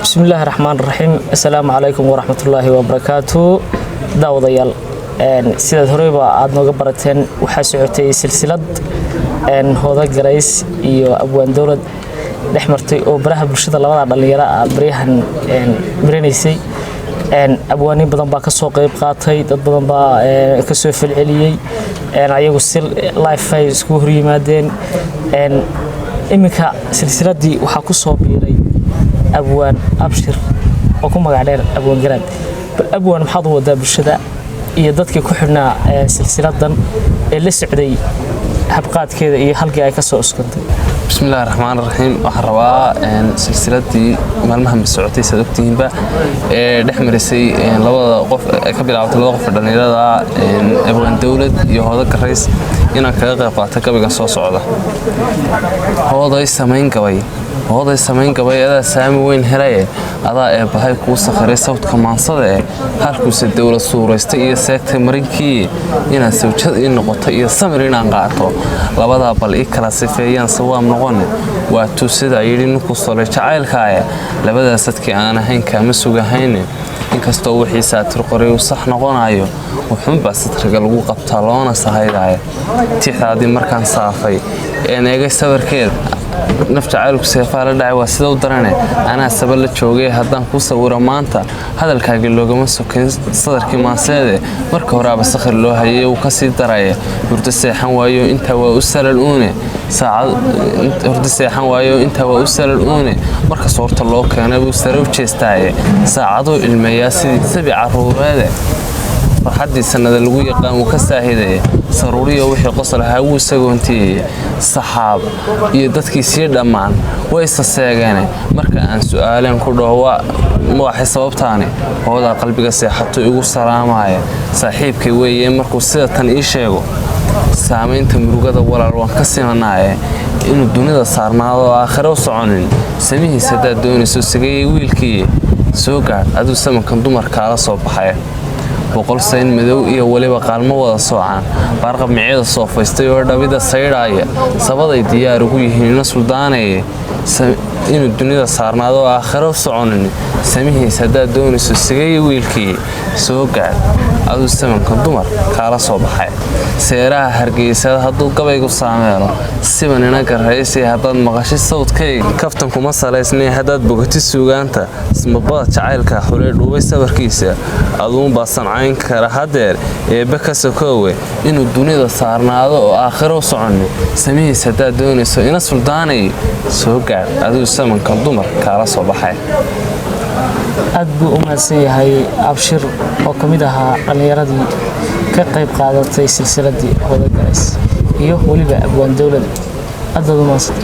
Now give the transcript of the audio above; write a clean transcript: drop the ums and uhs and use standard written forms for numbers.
بسم الله الرحمن الرحيم السلام عليكم ورحمة الله وبركاته داوديال سيدة هريبة عاد نوغا براتين waxaa socotay silsilad hooda garays iyo abwaan dawlad dhexmartay oo baraha bulshada labada dhalinyaro ah bariyahan marinaysay abwaanin badan baa ka soo qayb qaatay dad badan baa ka soo falceliyay ayagu si live ay isku hor yimaadeen iminka silsiladii waxa ku soo biiray abwaan abshir oo ku magac dheer abwaan garaad bal abwaan maxaad u wadaa bulshada iyo dadkii ku xidhnaa silsiladan ee la socday habqaadkeeda iyo halkii ay ka soo uskantay bismillaahir rahmaanir rahiim waxa rabaa silsiladii maalmaha mas'uutay sadaqtiinba ee dhexmarisay labada qof ka bilaawday labada qof dhalinyarada abwaan dawlad iyo hooda garays inaan kaga qayb qaato gabiga soo socda hooday samayn gabay adaa saami weyn helay adaa ee bahay ku sakharay sawdka maansada halkuu si dawlad suureystay iyo seegtay marinkii inaan sawjad in noqoto iyo samir inaan qaato labada bal i kala sifeeyaan sawaam noqon waa tusida yiri ninku solay jacaylkaaye labadaas dadkii aan ahayn kama sugahayn inkastoo wixii saatir qoray uu sax noqonayo wuxuu baa satriga lagu qabtaa loona sahaydaay tixaadii markaan saafay eegay sawirkeed naf jacaylku seefa la dhacay waa sida u darane anaa sabab la joogay haddaan ku sawiro maanta hadalkaaga loogama sokin sadarkii maaseede marka hore aba sakhir loo hayay uu ka sii daray hurdo seexan waayo inta waa u salal uune marka soorta loo keenay uu sare u jeestay saacado ilmeeyaa sidii sabi caruureede farxadii sanada lagu yaqaan uu ka saahiday saruuriyo wixii qosol ahaa uu sagoontii saxaab iyo dadkii si dhamaan way saseegeen marka aan su'aalan ku dhawa waxa sababtaani hooda qalbiga seexato igu salaamaya saaxiibkay weeye markuu sida tan ii sheego saameynta murugada walaal waan ka simanaaye inuu dunida saarnaado aakhiro soconin samihiisa dad doonayso sigay wiilkii soo gaar aduu samankan dumarka la soo baxay boqol sayn madow iyo waliba qaalmo wada soocaan barqab micida soo faystay oo dhabida sayraaya sabaday diyaar ugu yihiin suldaanay inuu dunida saarnaado aakhiro soconin samihiisa dad doonayso sigay wiilkii soo gaar aduu samankan dumar kala soo baxay seeraha hargeysa hadduu gabaygu saameelo sibanina garaysay haddaad maqashay sawdkayga kaftan kuma salaysnay haddaad bogati suugaanta ismabada jacaylka xulay dhuubay sabarkiisa aduun baa sancayn kara hadeer eebbe ka sokoowe inuu dunida saarnaado oo aakhiro soconin samihiisa haddaad doonayso ina suldaanay soo gaar aduu samankan dumar kala soo baxay aad buu u mahadsan yahay abshir oo ka mid ahaa dhalinyaradii ka qayb qaadatay silsiladii hooda garays iyo waliba abwaan dawlad aad u mahadsan